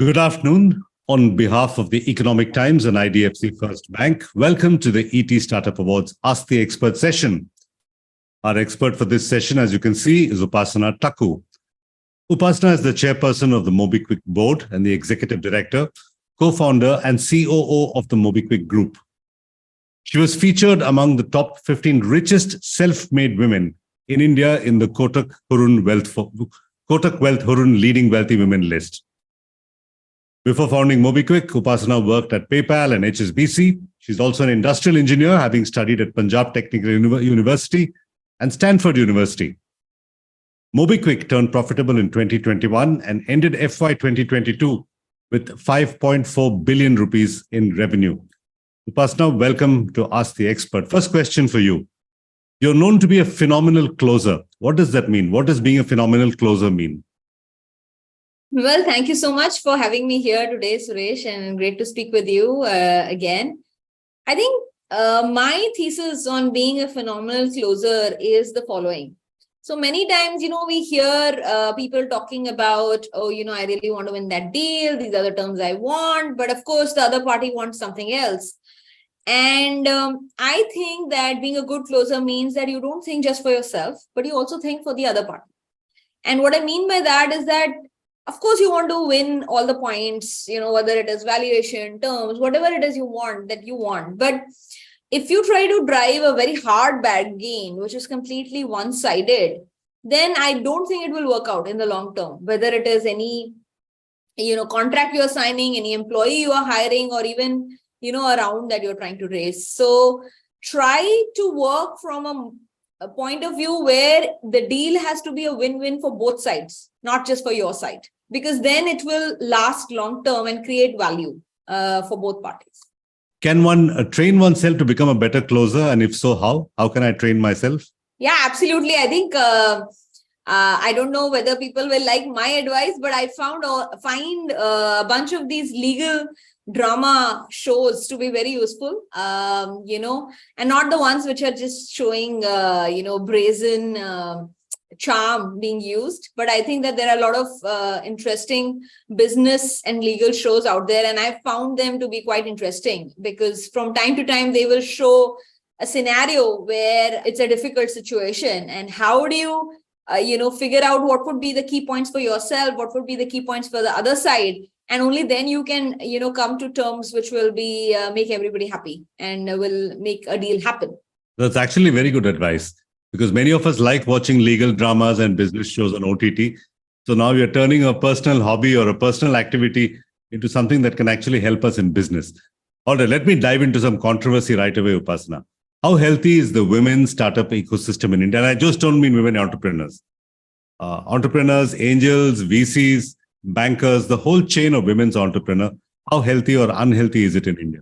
Good afternoon. On behalf of the Economic Times and IDFC First Bank, welcome to the ET Startup Awards Ask the Expert session. Our expert for this session, as you can see, is Upasana Taku. Upasana is the chairperson of the Mobikwik board and the executive director, co-founder and COO of the Mobikwik group. She was featured among the top 15 richest self-made women in India in the Kotak Wealth Hurun Leading Wealthy Women list. Before founding Mobikwik, Upasana worked at PayPal and HSBC. She's also an industrial engineer, having studied at Punjab Technical University and Stanford University. Mobikwik turned profitable in 2021 and ended FY 2022 with 5.4 billion rupees in revenue. Upasana, welcome to Ask the Expert. First question for you. You're known to be a phenomenal closer. What does that mean? What does being a phenomenal closer mean? Well, thank you so much for having me here today, Suresh, and great to speak with you again. I think my thesis on being a phenomenal closer is the following. So many times, we hear people talking about, I really want to win that deal. These are the terms I want. But of course, the other party wants something else. And I think that being a good closer means that you don't think just for yourself, but you also think for the other party. And what I mean by that is that of course, you want to win all the points, whether it is valuation, terms, whatever it is you want. But if you try to drive a very hard bargain, which is completely one-sided, then I don't think it will work out in the long term, whether it is any, contract you're signing, any employee you are hiring, or even, a round that you're trying to raise. So try to work from a point of view where the deal has to be a win-win for both sides, not just for your side, because then it will last long term and create value for both parties. Can one train oneself to become a better closer? And if so, how? How can I train myself? Yeah, absolutely. I think I don't know whether people will like my advice, but I find a bunch of these legal drama shows to be very useful, and not the ones which are just showing, brazen charm being used. But I think that there are a lot of interesting business and legal shows out there, and I've found them to be quite interesting because from time to time they will show a scenario where it's a difficult situation, and how do you figure out what would be the key points for yourself, what would be the key points for the other side. And only then you can, come to terms which will be make everybody happy and will make a deal happen. That's actually very good advice because many of us like watching legal dramas and business shows on OTT. So now you're turning a personal hobby or a personal activity into something that can actually help us in business. All right, let me dive into some controversy right away, Upasana. How healthy is the women startup ecosystem in India? And I just don't mean women entrepreneurs. Entrepreneurs, angels, VCs, bankers, the whole chain of women's entrepreneur. How healthy or unhealthy is it in India?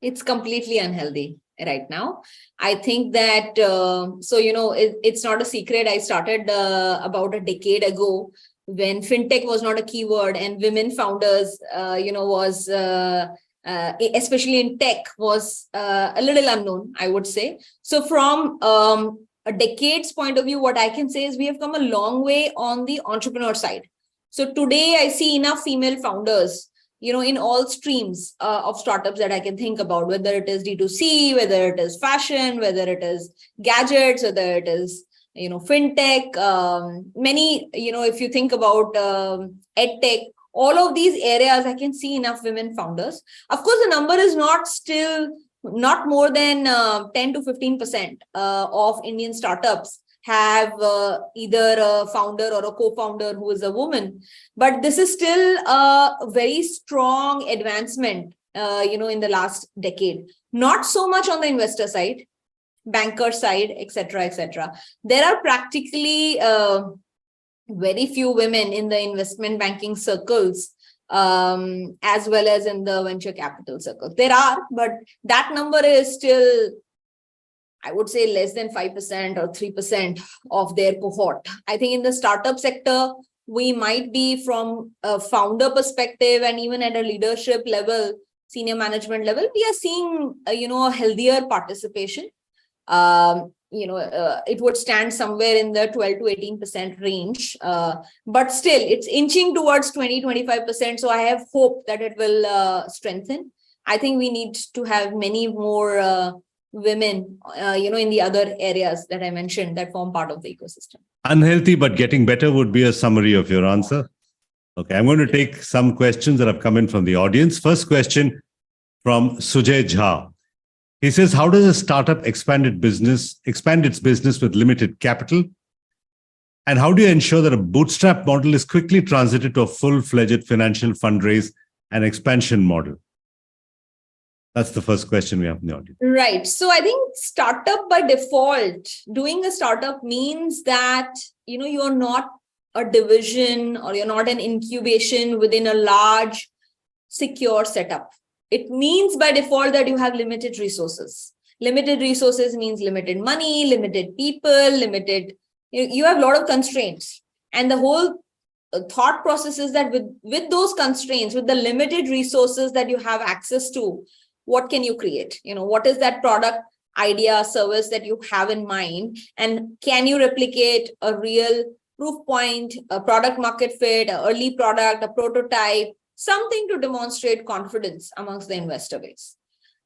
It's completely unhealthy right now. I think that, it's not a secret. I started about a decade ago when fintech was not a keyword and women founders, was, especially in tech, was a little unknown, I would say. So from a decade's point of view, what I can say is we have come a long way on the entrepreneur side. So today I see enough female founders, in all streams of startups that I can think about, whether it is D2C, whether it is fashion, whether it is gadgets, whether it is, fintech, many, if you think about edtech, all of these areas, I can see enough women founders. Of course, the number is not more than 10 to 15% of Indian startups have either a founder or a co-founder who is a woman. But this is still a very strong advancement, in the last decade. Not so much on the investor side, banker side, etc., etc. There are practically very few women in the investment banking circles, as well as in the venture capital circles. There are, but that number is still, I would say, less than 5% or 3% of their cohort. I think in the startup sector, we might be from a founder perspective and even at a leadership level, senior management level, we are seeing, a healthier participation. it would stand somewhere in the 12 to 18% range. But still, it's inching towards 20-25%. So I have hope that it will strengthen. I think we need to have many more women, in the other areas that I mentioned that form part of the ecosystem. Unhealthy but getting better would be a summary of your answer. Okay, I'm going to take some questions that have come in from the audience. First question from Sujay Jha. He says, how does a startup expand its business with limited capital? And how do you ensure that a bootstrap model is quickly transited to a full-fledged financial fundraise and expansion model? That's the first question we have in the audience. Right. So I think startup by default, doing a startup means that, you're not a division or you're not an incubation within a large, secure setup. It means by default that you have limited resources. Limited resources means limited money, limited people, you have a lot of constraints. And the whole thought process is that with those constraints, with the limited resources that you have access to, what can you create? What is that product, idea, service that you have in mind? And can you replicate a real proof point, a product market fit, an early product, a prototype, something to demonstrate confidence amongst the investor base?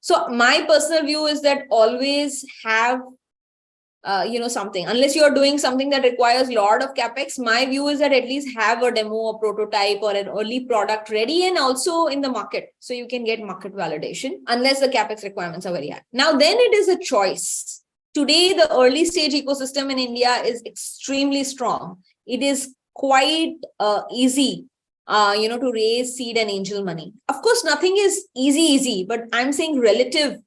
So my personal view is that always have, something, unless you're doing something that requires a lot of capex. My view is that at least have a demo, a prototype, or an early product ready and also in the market, so you can get market validation, unless the capex requirements are very high. Now, then it is a choice. Today, the early stage ecosystem in India is extremely strong. It is quite easy, to raise seed and angel money. Of course, nothing is easy, but I'm saying relative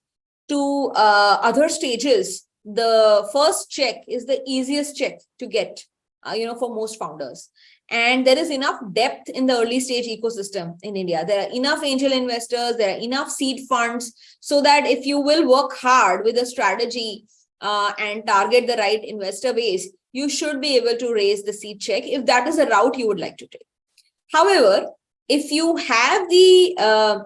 to other stages, the first check is the easiest check to get, for most founders. And there is enough depth in the early stage ecosystem in India. There are enough angel investors, there are enough seed funds, so that if you will work hard with a strategy and target the right investor base, you should be able to raise the seed check if that is a route you would like to take. However, if you have the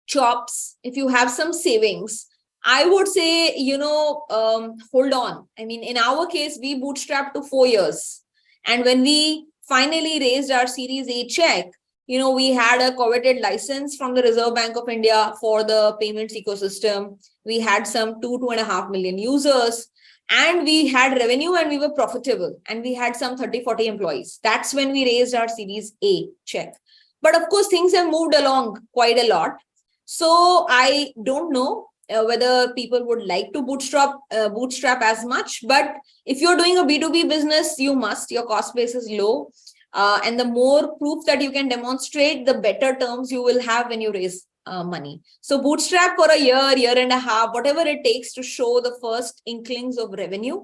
chops, if you have some savings, I would say, hold on. I mean, in our case, we bootstrapped to 4 years. And when we finally raised our Series A check, we had a coveted license from the Reserve Bank of India for the payments ecosystem. We had some 2.5 million users, and we had revenue and we were profitable, and we had some 30-40 employees. That's when we raised our Series A check. But of course, things have moved along quite a lot. So I don't know whether people would like to bootstrap as much. But if you're doing a B2B business, you must. Your cost base is low. And the more proof that you can demonstrate, the better terms you will have when you raise money. So bootstrap for a year and a half, whatever it takes to show the first inklings of revenue.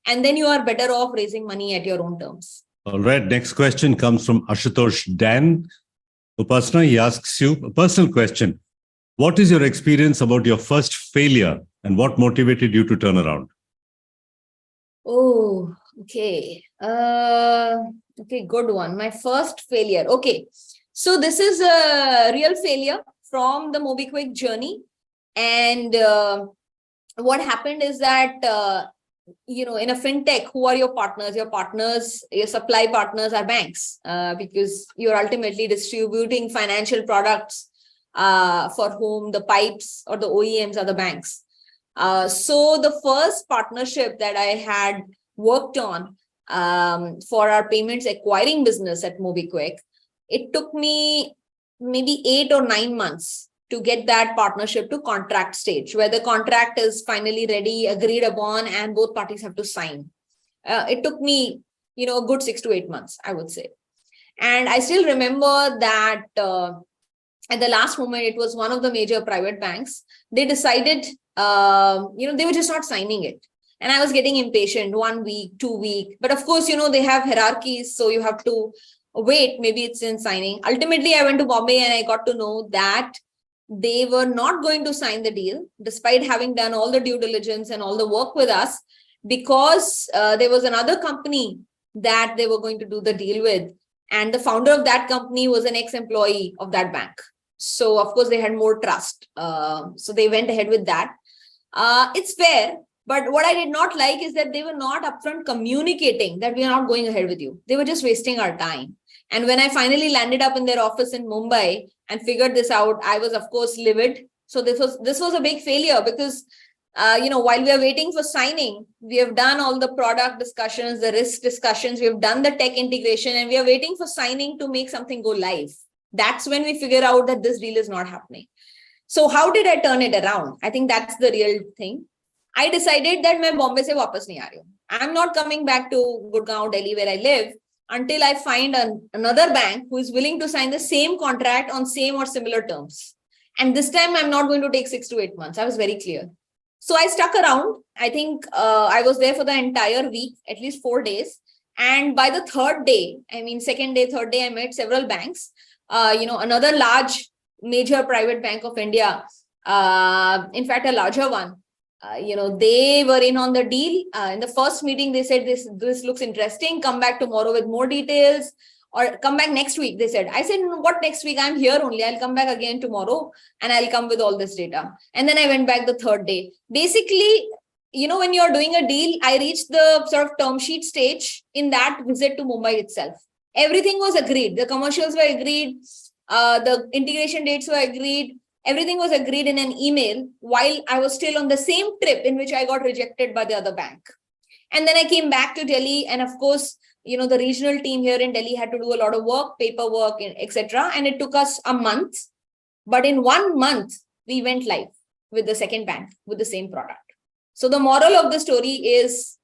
And then you are better off raising money at your own terms. All right. Next question comes from Ashutosh Dan. Upasana, he asks you a personal question. What is your experience about your first failure and what motivated you to turn around? Oh, okay. Okay, good one. My first failure. Okay. So this is a real failure from the Mobikwik journey. And what happened is that, in a fintech, who are your partners? Your supply partners are banks, because you're ultimately distributing financial products for whom the pipes or the OEMs are the banks. So the first partnership that I had worked on for our payments acquiring business at Mobikwik, it took me maybe 8 or 9 months to get that partnership to contract stage, where the contract is finally ready, agreed upon, and both parties have to sign. It took me, a good 6 to 8 months, I would say. And I still remember that at the last moment, it was one of the major private banks. They decided, they were just not signing it. And I was getting impatient, 1 week, 2 weeks. But of course, they have hierarchies, so you have to wait. Maybe it's in signing. Ultimately, I went to Bombay and I got to know that they were not going to sign the deal, despite having done all the due diligence and all the work with us, because there was another company that they were going to do the deal with. And the founder of that company was an ex-employee of that bank. So, of course, they had more trust. So they went ahead with that. It's fair. But what I did not like is that they were not upfront communicating that we are not going ahead with you. They were just wasting our time. And when I finally landed up in their office in Mumbai and figured this out, I was, of course, livid. So this was a big failure because, while we are waiting for signing, we have done all the product discussions, the risk discussions, we have done the tech integration, and we are waiting for signing to make something go live. That's when we figure out that this deal is not happening. So how did I turn it around? I think that's the real thing. I decided that मैं Bombay से वापस नहीं आ रही हूँ. I'm not coming back to Gurgaon, Delhi, where I live, until I find another bank who is willing to sign the same contract on same or similar terms. And this time I'm not going to take 6 to 8 months. I was very clear. So I stuck around. I think I was there for the entire week, at least 4 days. And by the third day, second day, third day, I met several banks. Another large major private bank of India, in fact, a larger one. They were in on the deal. In the first meeting, they said, this looks interesting. Come back tomorrow with more details, or come back next week. They said, I said, what next week? I'm here only. I'll come back again tomorrow and I'll come with all this data. And then I went back the third day. Basically, when you're doing a deal, I reached the sort of term sheet stage in that visit to Mumbai itself. Everything was agreed. The commercials were agreed. The integration dates were agreed. Everything was agreed in an email while I was still on the same trip in which I got rejected by the other bank. And then I came back to Delhi. And of course, the regional team here in Delhi had to do a lot of work, paperwork, etc. And it took us a month. But in 1 month, we went live with the second bank with the same product. So the moral of the story is,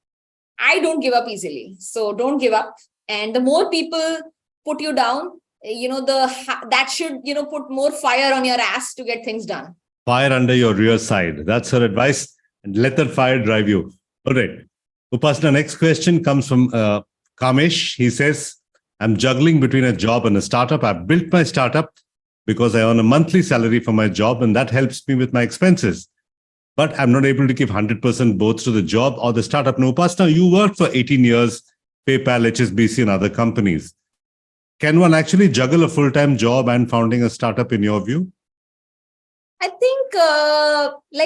I don't give up easily. So don't give up. And the more people put you down, that should, put more fire on your ass to get things done. Fire under your rear side. That's her advice. And let that fire drive you. All right. Upasana, next question comes from Kamesh. He says, I'm juggling between a job and a startup. I've built my startup because I earn a monthly salary for my job, and that helps me with my expenses. But I'm not able to give 100% both to the job or the startup. Now, Upasana, you worked for 18 years, PayPal, HSBC, and other companies. Can one actually juggle a full-time job and founding a startup in your view? I think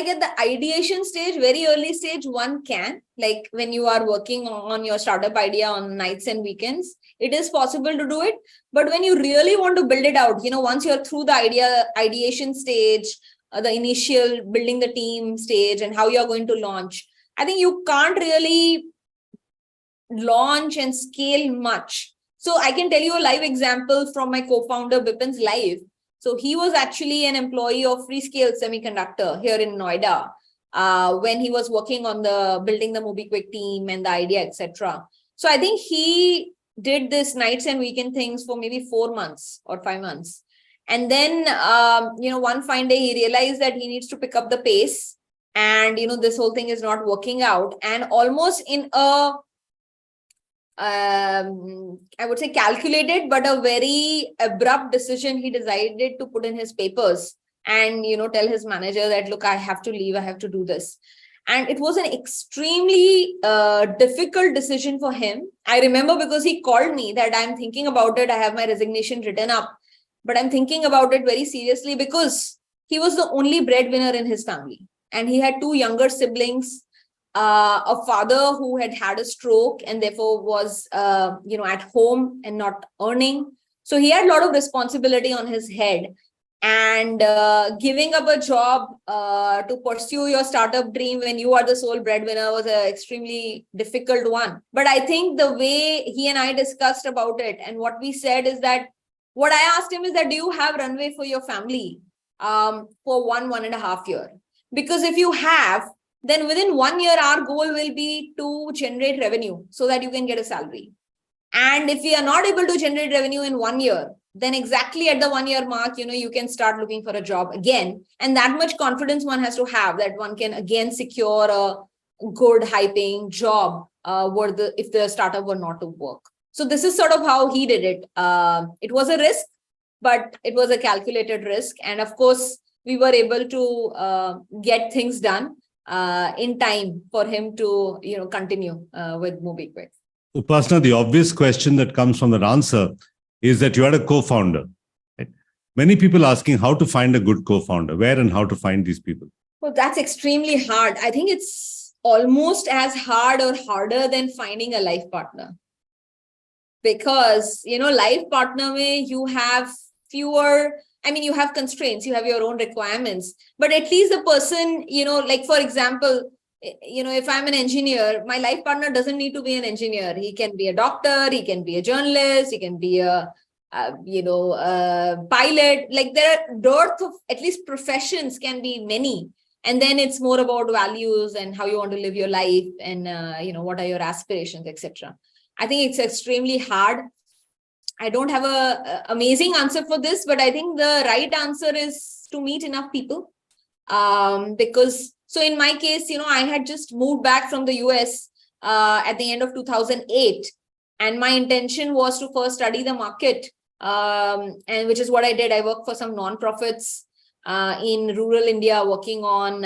at the ideation stage, very early stage, one can. Like when you are working on your startup idea on nights and weekends, it is possible to do it. But when you really want to build it out, once you're through the ideation stage, the initial building the team stage and how you're going to launch, I think you can't really launch and scale much. So I can tell you a live example from my co-founder Bipin's life. So he was actually an employee of Freescale Semiconductor here in Noida when he was working on building the Mobikwik team and the idea, etc. So I think he did this nights and weekend things for maybe 4 months or 5 months. And then, one fine day, he realized that he needs to pick up the pace and, this whole thing is not working out. And almost in a I would say calculated, but a very abrupt decision, he decided to put in his papers and, tell his manager that, look, I have to leave, I have to do this. And it was an extremely difficult decision for him. I remember because he called me that I'm thinking about it. I have my resignation written up, but I'm thinking about it very seriously because he was the only breadwinner in his family. And he had 2 younger siblings. A father who had a stroke and therefore was, at home and not earning. So he had a lot of responsibility on his head, and giving up a job to pursue your startup dream when you are the sole breadwinner was an extremely difficult one. But I think the way he and I discussed about it and what we said is that what I asked him is that, do you have runway for your family for 1.5 years? Because if you have, then within 1 year, our goal will be to generate revenue so that you can get a salary. And if we are not able to generate revenue in 1 year, then exactly at the 1 year mark, you can start looking for a job again. And that much confidence one has to have that one can again secure a good high paying job if the startup were not to work. So this is sort of how he did it. It was a risk, but it was a calculated risk. And of course, we were able to get things done in time for him to, continue with Mobikwik. Upasana, the obvious question that comes from that answer is that you had a co-founder. Right? Many people asking how to find a good co-founder, where and how to find these people. Well, that's extremely hard. I think it's almost as hard or harder than finding a life partner. Because, life partner way, you have fewer, you have constraints, you have your own requirements, but at least the person, like for example, if I'm an engineer, my life partner doesn't need to be an engineer. He can be a doctor, he can be a journalist, he can be a pilot. Like there are dearth of at least professions can be many. And then it's more about values and how you want to live your life and, what are your aspirations, etc. I think it's extremely hard. I don't have a amazing answer for this, but I think the right answer is to meet enough people. Because, so in my case, I had just moved back from the US at the end of 2008. And my intention was to first study the market, and which is what I did. I worked for some nonprofits in rural India, working on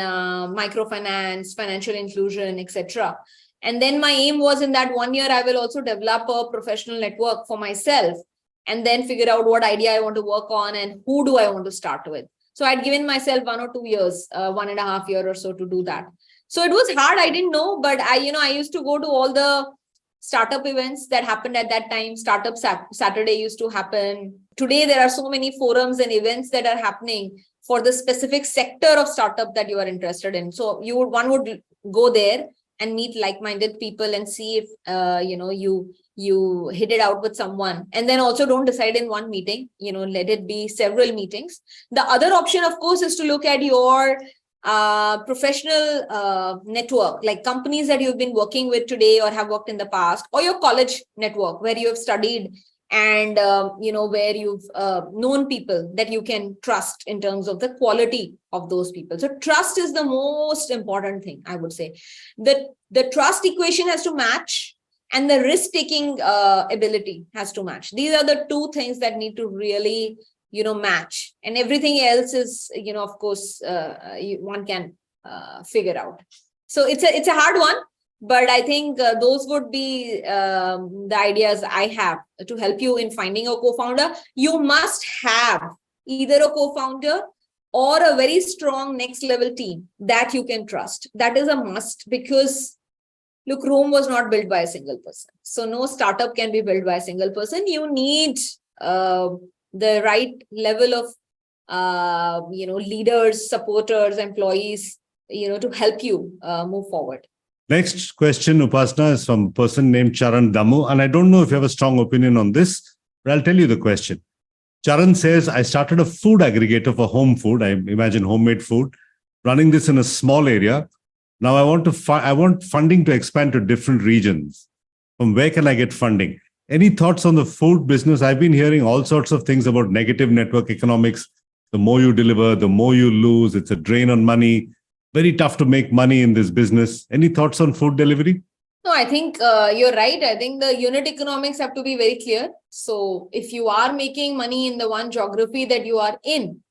microfinance, financial inclusion, etc. And then my aim was in that 1 year, I will also develop a professional network for myself and then figure out what idea I want to work on and who do I want to start with. So I'd given myself 1 or 2 years, 1.5 years or so to do that. So it was hard. I didn't know, but I used to go to all the startup events that happened at that time. Startup Saturday used to happen. Today, there are so many forums and events that are happening for the specific sector of startup that you are interested in. So one would go there and meet like-minded people and see if, you hit it out with someone. And then also don't decide in one meeting, let it be several meetings. The other option, of course, is to look at your professional network, like companies that you've been working with today or have worked in the past, or your college network where you have studied and, where you've known people that you can trust in terms of the quality of those people. So trust is the most important thing, I would say. The trust equation has to match and the risk-taking ability has to match. These are the two things that need to really, match. And everything else is, of course, one can figure out. So it's a hard one. But I think those would be the ideas I have to help you in finding a co-founder. You must have either a co-founder or a very strong next level team that you can trust. That is a must because, look, Rome was not built by a single person. So no startup can be built by a single person. You need the right level of, leaders, supporters, employees, to help you move forward. Next question, Upasana, is from a person named Charan Damu. And I don't know if you have a strong opinion on this, but I'll tell you the question. Charan says, I started a food aggregator for home food. I imagine homemade food, running this in a small area. Now I want funding to expand to different regions. From where can I get funding? Any thoughts on the food business? I've been hearing all sorts of things about negative network economics. The more you deliver, the more you lose. It's a drain on money. Very tough to make money in this business. Any thoughts on food delivery? No, I think you're right. I think the unit economics have to be very clear. So if you are making money in the one geography that you are in,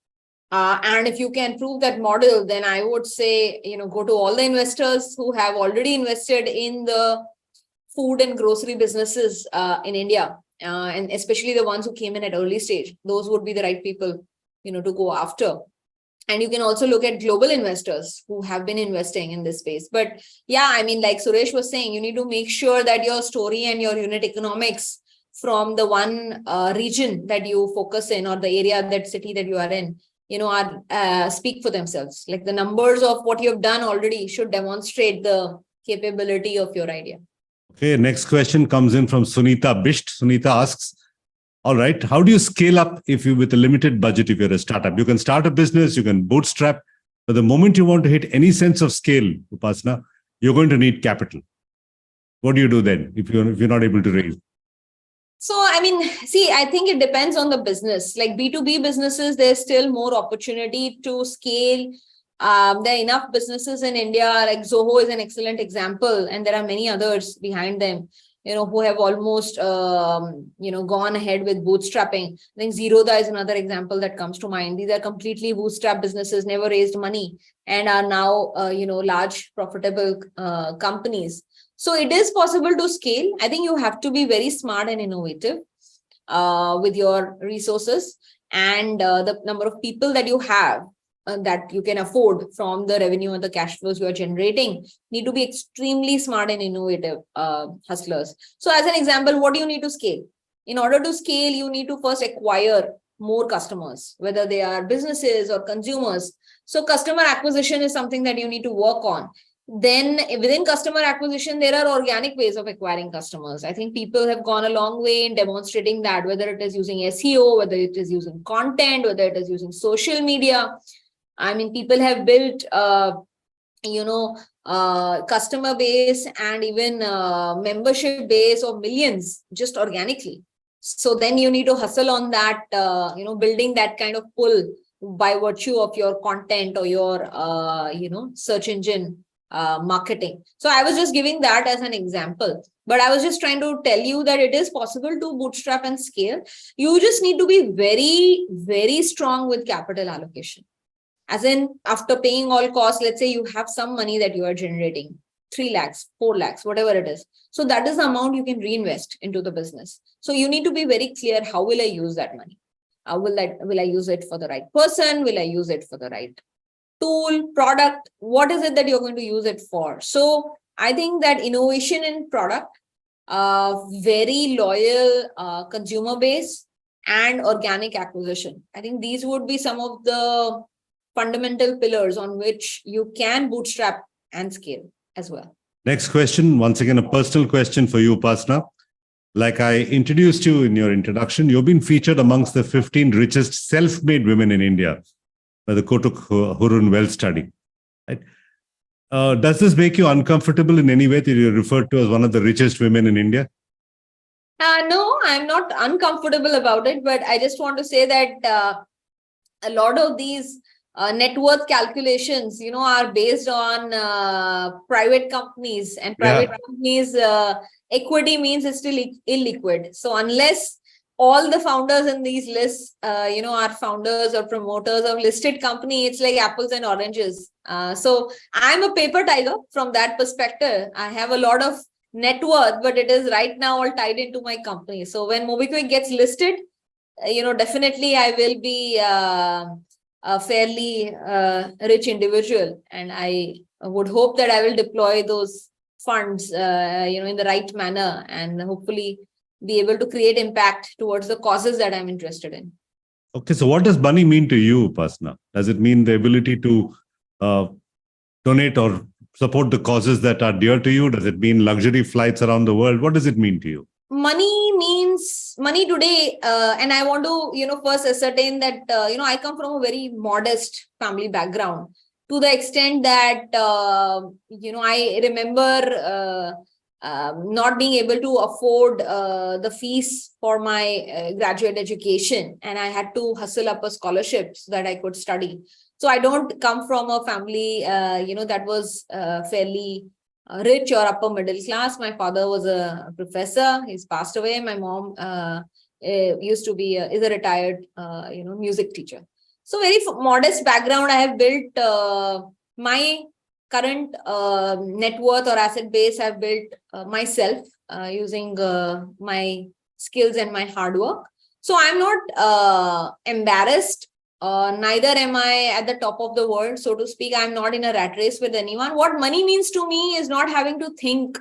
and if you can prove that model, then I would say, go to all the investors who have already invested in the food and grocery businesses in India, and especially the ones who came in at early stage. Those would be the right people, to go after. And you can also look at global investors who have been investing in this space. But yeah, like Suresh was saying, you need to make sure that your story and your unit economics from the one region that you focus in or the area, that city that you are in, are speak for themselves. Like the numbers of what you have done already should demonstrate the capability of your idea. Okay, next question comes in from Sunita Bisht. Sunita asks, all right, how do you scale up with a limited budget if you're a startup? You can start a business, you can bootstrap, but the moment you want to hit any sense of scale, Upasana, you're going to need capital. What do you do then if you're not able to raise? So, I think it depends on the business. Like B2B businesses, there's still more opportunity to scale. There are enough businesses in India, like Zoho is an excellent example, and there are many others behind them, who have almost, gone ahead with bootstrapping. I think Zerodha is another example that comes to mind. These are completely bootstrap businesses, never raised money, and are now, large profitable companies. So it is possible to scale. I think you have to be very smart and innovative with your resources and the number of people that you have. that you can afford from the revenue and the cash flows you are generating need to be extremely smart and innovative hustlers. So as an example, what do you need to scale? In order to scale, you need to first acquire more customers, whether they are businesses or consumers. So customer acquisition is something that you need to work on. Then within customer acquisition, there are organic ways of acquiring customers. I think people have gone a long way in demonstrating that, whether it is using SEO, whether it is using content, whether it is using social media. I mean, people have built, customer base and even membership base of millions just organically. So then you need to hustle on that, building that kind of pull by virtue of your content or your, search engine marketing. So I was just giving that as an example, but I was just trying to tell you that it is possible to bootstrap and scale. You just need to be very, very strong with capital allocation. As in, after paying all costs, let's say you have some money that you are generating, 3 lakhs, 4 lakhs, whatever it is. So that is the amount you can reinvest into the business. So you need to be very clear, how will I use that money? Will I use it for the right person? Will I use it for the right tool, product? What is it that you're going to use it for? So I think that innovation in product, very loyal consumer base, and organic acquisition. I think these would be some of the fundamental pillars on which you can bootstrap and scale as well. Next question, once again, a personal question for you, Upasana. Like I introduced you in your introduction, you've been featured amongst the 15 richest self-made women in India by the Kotak Hurun Wealth Study. Right? Does this make you uncomfortable in any way that you're referred to as one of the richest women in India? No, I'm not uncomfortable about it, but I just want to say that a lot of these net worth calculations, are based on private companies, and private companies, equity means it's still illiquid. So unless all the founders in these lists, are founders or promoters of listed company, it's like apples and oranges. So I'm a paper tiger from that perspective. I have a lot of net worth, but it is right now all tied into my company. So when Mobikwik gets listed, definitely I will be a fairly rich individual, and I would hope that I will deploy those funds, in the right manner, and hopefully be able to create impact towards the causes that I'm interested in. Okay, so what does money mean to you, Upasana? Does it mean the ability to donate or support the causes that are dear to you? Does it mean luxury flights around the world? What does it mean to you? Money means money today, and I want to, first ascertain that, I come from a very modest family background, to the extent that, I remember not being able to afford the fees for my graduate education, and I had to hustle up a scholarship so that I could study. So I don't come from a family, that was fairly rich or upper middle class. My father was a professor. He's passed away. My mom is a retired, music teacher. So very modest background. I have built my current net worth or asset base. I've built myself using my skills and my hard work. So I'm not embarrassed. Neither am I at the top of the world, so to speak. I'm not in a rat race with anyone. What money means to me is not having to think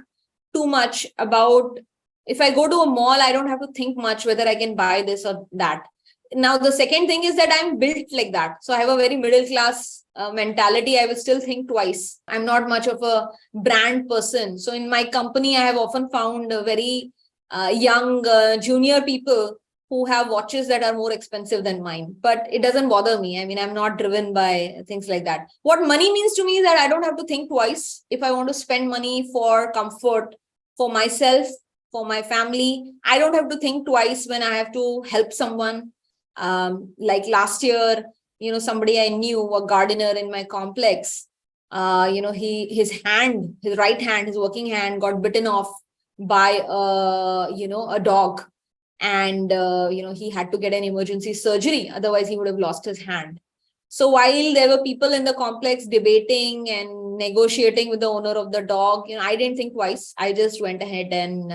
too much about, if I go to a mall, I don't have to think much whether I can buy this or that. Now, the second thing is that I'm built like that. So I have a very middle class mentality. I will still think twice. I'm not much of a brand person. So in my company, I have often found very young junior people who have watches that are more expensive than mine, but it doesn't bother me. I mean, I'm not driven by things like that. What money means to me is that I don't have to think twice if I want to spend money for comfort, for myself, for my family. I don't have to think twice when I have to help someone. Like last year, somebody I knew, a gardener in my complex, his right hand, his working hand got bitten off by a dog. And, he had to get an emergency surgery. Otherwise, he would have lost his hand. So while there were people in the complex debating and negotiating with the owner of the dog, I didn't think twice. I just went ahead and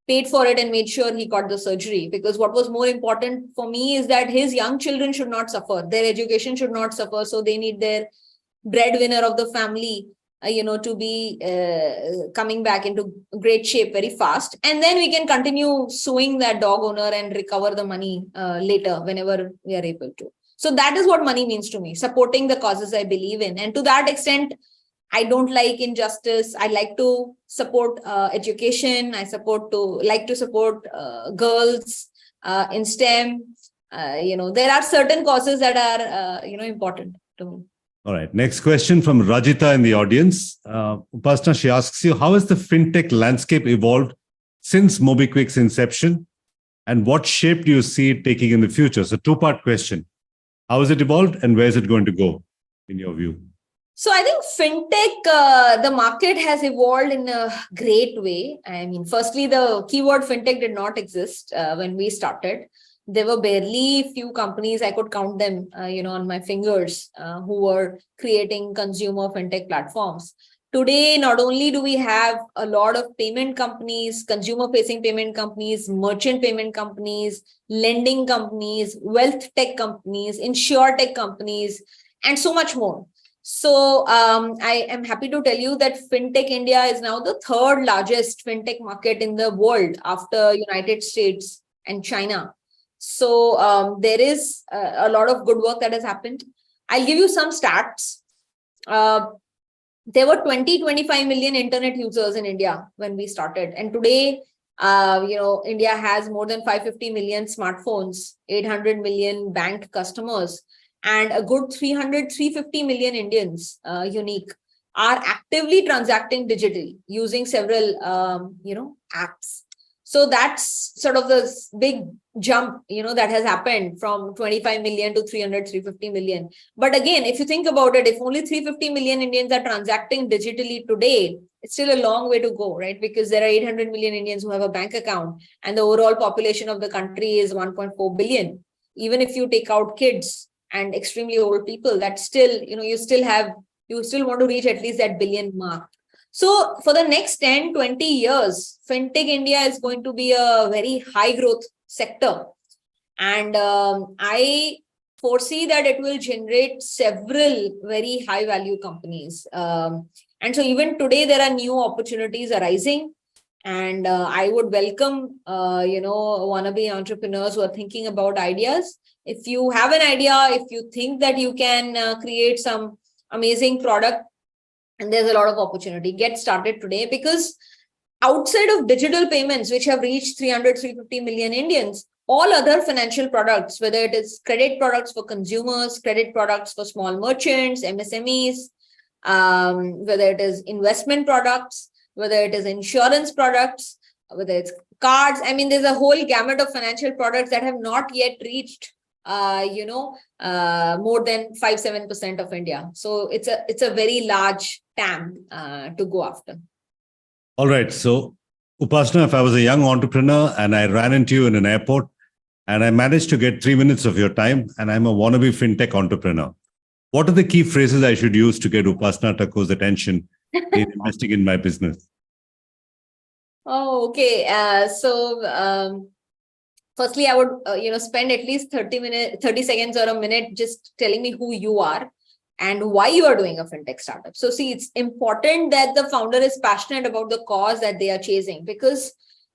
paid for it and made sure he got the surgery. Because what was more important for me is that his young children should not suffer. Their education should not suffer. So they need their breadwinner of the family, to be coming back into great shape very fast. And then we can continue suing that dog owner and recover the money later whenever we are able to. So that is what money means to me, supporting the causes I believe in. And to that extent, I don't like injustice. I like to support education. I like to support girls in STEM. There are certain causes that are, important to me. All right. Next question from Rajita in the audience. Upasana, she asks you, how has the fintech landscape evolved since Mobikwiks' inception? And what shape do you see it taking in the future? So two-part question. How has it evolved and where is it going to go in your view? So I think fintech, the market has evolved in a great way. I mean, firstly, the keyword fintech did not exist when we started. There were barely few companies, I could count them, on my fingers, who were creating consumer fintech platforms. Today, not only do we have a lot of payment companies, consumer-facing payment companies, merchant payment companies, lending companies, wealth tech companies, insure tech companies, and so much more. So I am happy to tell you that FinTech India is now the third largest fintech market in the world after United States and China. So there is a lot of good work that has happened. I'll give you some stats. There were 25 million internet users in India when we started. And today, India has more than 550 million smartphones, 800 million bank customers, and a good 350 million Indians, unique, are actively transacting digitally using several, apps. So that's sort of the big jump, that has happened from 25 million to 350 million. But again, if you think about it, if only 350 million Indians are transacting digitally today, it's still a long way to go, right? Because there are 800 million Indians who have a bank account and the overall population of the country is 1.4 billion. Even if you take out kids and extremely old people, that's still, you still want to reach at least that billion mark. So for the next 10, 20 years, FinTech India is going to be a very high growth sector. And I foresee that it will generate several very high value companies. And so even today, there are new opportunities arising. And I would welcome, wannabe entrepreneurs who are thinking about ideas. If you have an idea, if you think that you can create some amazing product, and there's a lot of opportunity, get started today, because outside of digital payments, which have reached 350 million Indians, all other financial products, whether it is credit products for consumers, credit products for small merchants, MSMEs, whether it is investment products, whether it is insurance products, whether it's cards. I mean, there's a whole gamut of financial products that have not yet reached more than 5-7% of India. So it's a very large TAM to go after. All right. So Upasana, if I was a young entrepreneur and I ran into you in an airport and I managed to get 3 minutes of your time and I'm a wannabe fintech entrepreneur, what are the key phrases I should use to get Upasana Taku's attention in investing in my business? Oh, okay. Firstly, I would, spend at least 30 seconds or a minute just telling me who you are and why you are doing a fintech startup. So see, it's important that the founder is passionate about the cause that they are chasing, because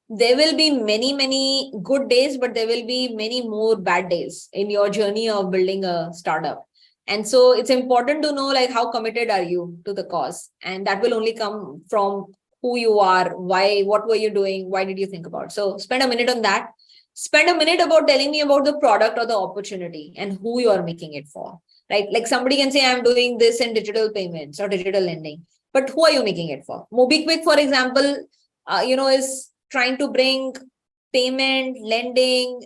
there will be many, many good days, but there will be many more bad days in your journey of building a startup. And so it's important to know, like, how committed are you to the cause? And that will only come from who you are, why, what were you doing? Why did you think about it? So spend a minute on that. Spend a minute about telling me about the product or the opportunity and who you are making it for, right? Like somebody can say, I'm doing this in digital payments or digital lending, but who are you making it for? Mobikwik, for example, is trying to bring payment, lending,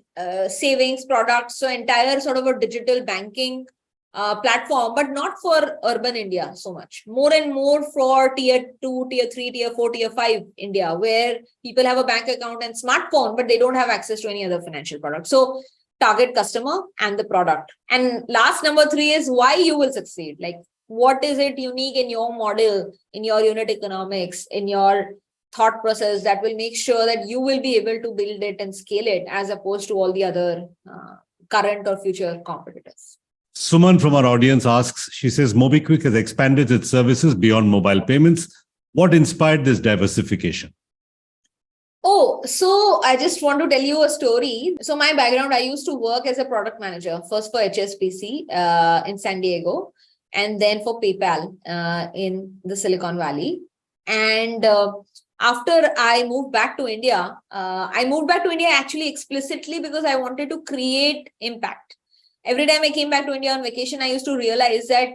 savings products, so entire sort of a digital banking platform, but not for urban India so much. More and more for tier 2, tier 3, tier 4, tier 5 India, where people have a bank account and smartphone, but they don't have access to any other financial product. So target customer and the product. And last, number 3 is why you will succeed. Like, what is it unique in your model, in your unit economics, in your thought process that will make sure that you will be able to build it and scale it as opposed to all the other current or future competitors. Suman from our audience asks, she says, Mobikwik has expanded its services beyond mobile payments. What inspired this diversification? Oh, so I just want to tell you a story. So my background, I used to work as a product manager, first for HSBC in San Diego, and then for PayPal in the Silicon Valley. And after I moved back to India, actually explicitly because I wanted to create impact. Every time I came back to India on vacation, I used to realize that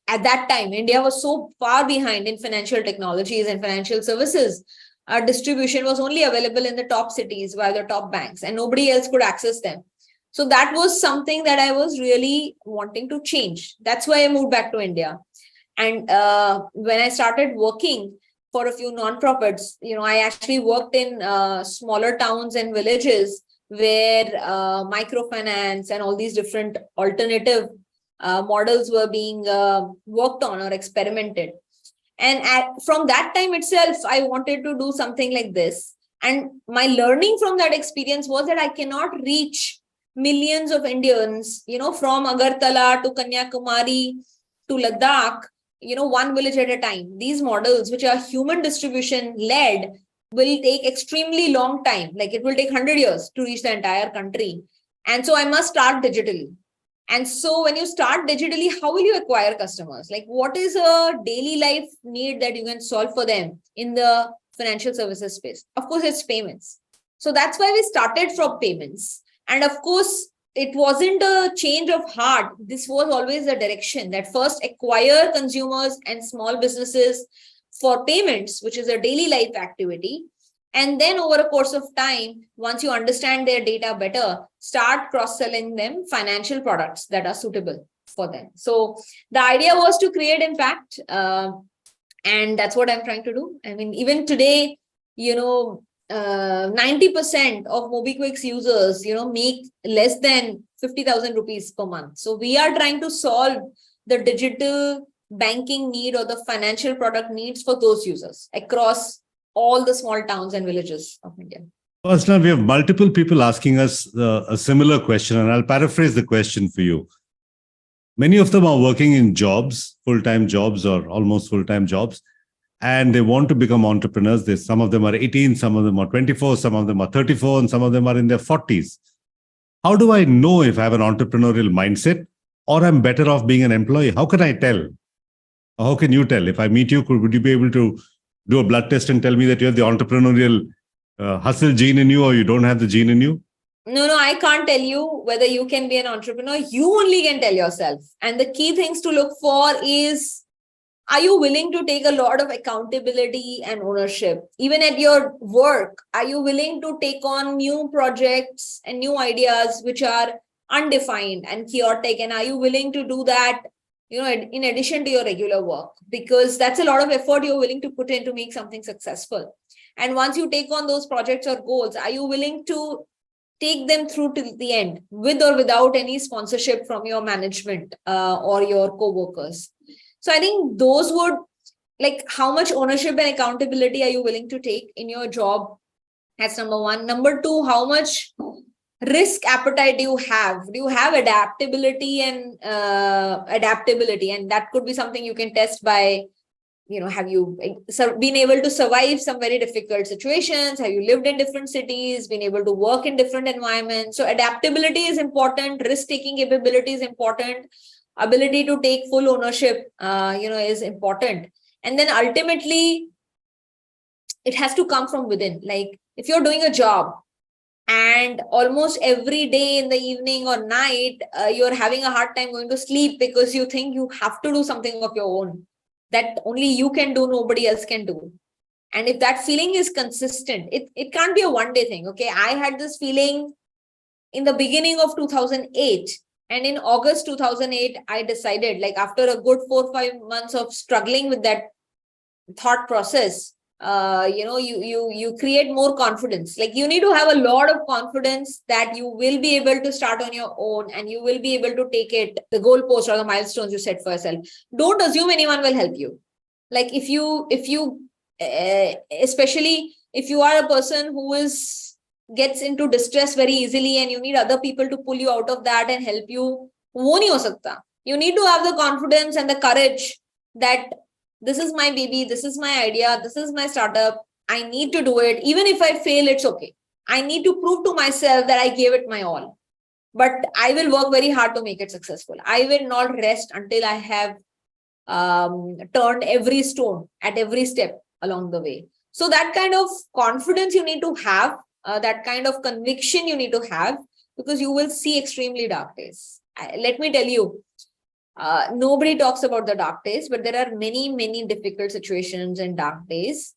at that time, India was so far behind in financial technologies and financial services. Our distribution was only available in the top cities via the top banks, and nobody else could access them. So that was something that I was really wanting to change. That's why I moved back to India. And when I started working for a few nonprofits, I actually worked in smaller towns and villages where microfinance and all these different alternative models were being worked on or experimented. And from that time itself, I wanted to do something like this. And my learning from that experience was that I cannot reach millions of Indians, from Agartala to Kanyakumari to Ladakh, one village at a time. These models, which are human distribution led, will take extremely long time. Like it will take 100 years to reach the entire country. And so I must start digitally. And so when you start digitally, how will you acquire customers? Like what is a daily life need that you can solve for them in the financial services space? Of course, it's payments. So that's why we started from payments. And of course, it wasn't a change of heart. This was always the direction that first acquire consumers and small businesses for payments, which is a daily life activity. And then over a course of time, once you understand their data better, start cross-selling them financial products that are suitable for them. So the idea was to create impact. And that's what I'm trying to do. I mean, even today, 90% of Mobikwiks users, make less than 50,000 rupees per month. So we are trying to solve the digital banking need or the financial product needs for those users across all the small towns and villages of India. Upasana, we have multiple people asking us a similar question, and I'll paraphrase the question for you. Many of them are working in jobs, full-time jobs or almost full-time jobs, and they want to become entrepreneurs. Some of them are 18, some of them are 24, some of them are 34, and some of them are in their 40s. How do I know if I have an entrepreneurial mindset or I'm better off being an employee? How can I tell? How can you tell? If I meet you, would you be able to do a blood test and tell me that you have the entrepreneurial hustle gene in you or you don't have the gene in you? No, I can't tell you whether you can be an entrepreneur. You only can tell yourself. And the key things to look for is, are you willing to take a lot of accountability and ownership? Even at your work, are you willing to take on new projects and new ideas which are undefined and chaotic? And are you willing to do that, in addition to your regular work? Because that's a lot of effort you're willing to put in to make something successful. And once you take on those projects or goals, are you willing to take them through to the end with or without any sponsorship from your management or your co-workers? So I think those would, like, how much ownership and accountability are you willing to take in your job? That's number one. Number two, how much risk appetite do you have? Do you have adaptability? And that could be something you can test by, have you been able to survive some very difficult situations? Have you lived in different cities, been able to work in different environments? So adaptability is important. Risk-taking capability is important. Ability to take full ownership, is important. And then ultimately, it has to come from within. Like if you're doing a job and almost every day in the evening or night, you're having a hard time going to sleep because you think you have to do something of your own that only you can do, nobody else can do. And if that feeling is consistent, it can't be a one-day thing. Okay, I had this feeling in the beginning of 2008. And in August 2008, I decided, like after a good 4 or 5 months of struggling with that thought process, you create more confidence. Like you need to have a lot of confidence that you will be able to start on your own and you will be able to take it, the goalpost or the milestones you set for yourself. Don't assume anyone will help you. Like if you especially if you are a person who gets into distress very easily and you need other people to pull you out of that and help you, wo nahi ho sakta. You need to have the confidence and the courage that this is my baby, this is my idea, this is my startup. I need to do it. Even if I fail, it's okay. I need to prove to myself that I gave it my all. But I will work very hard to make it successful. I will not rest until I have turned every stone at every step along the way. So that kind of confidence you need to have, that kind of conviction you need to have, because you will see extremely dark days. Let me tell you, nobody talks about the dark days, but there are many, many difficult situations and dark days.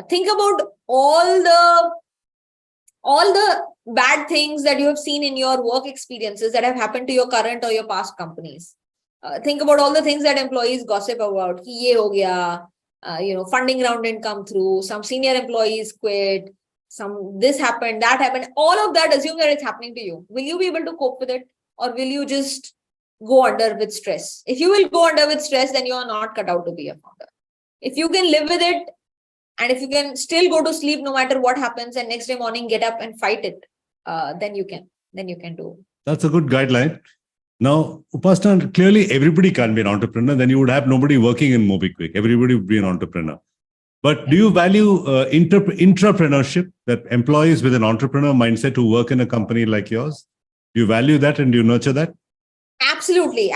Think about all the bad things that you have seen in your work experiences that have happened to your current or your past companies. Think about all the things that employees gossip about. Ki ye ho gaya, funding round didn't come through, some senior employees quit, this happened, that happened. All of that, assume that it's happening to you. Will you be able to cope with it, or will you just go under with stress? If you will go under with stress, then you are not cut out to be a founder. If you can live with it, and if you can still go to sleep no matter what happens, and next day morning get up and fight it, then you can do. That's a good guideline. Now, Upasana, clearly everybody can be an entrepreneur. Then you would have nobody working in Mobikwik. Everybody would be an entrepreneur. But do you value intrapreneurship, that employees with an entrepreneur mindset who work in a company like yours? Do you value that and do you nurture that? Absolutely.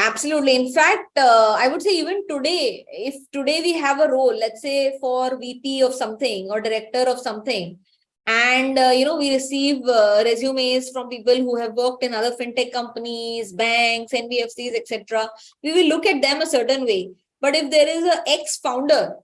In fact, I would say even today, if today we have a role, let's say for VP of something or director of something, and we receive resumes from people who have worked in other fintech companies, banks, NBFCs, etc., we will look at them a certain way. But if there is an ex-founder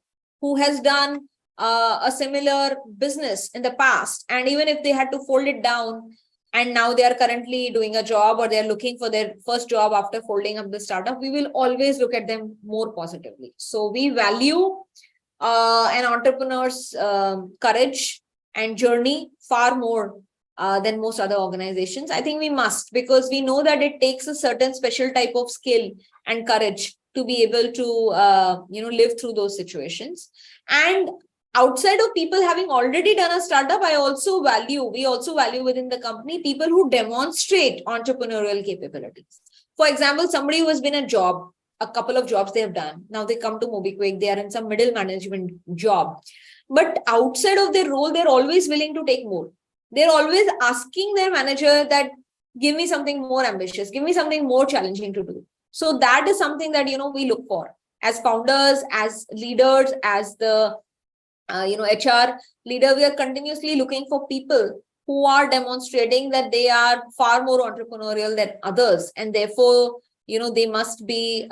who has done a similar business in the past, and even if they had to fold it down, and now they are currently doing a job, or they're looking for their first job after folding up the startup, we will always look at them more positively. So we value an entrepreneur's courage and journey far more than most other organizations. I think we must, because we know that it takes a certain special type of skill and courage to be able to live through those situations. And outside of people having already done a startup, we also value within the company people who demonstrate entrepreneurial capabilities. For example, somebody who has been a couple of jobs they have done. Now they come to Mobikwik, they are in some middle management job. But outside of their role, they're always willing to take more. They're always asking their manager that, give me something more ambitious, give me something more challenging to do. So that is something that, we look for as founders, as leaders, as the HR leader. We are continuously looking for people who are demonstrating that they are far more entrepreneurial than others, and therefore they must be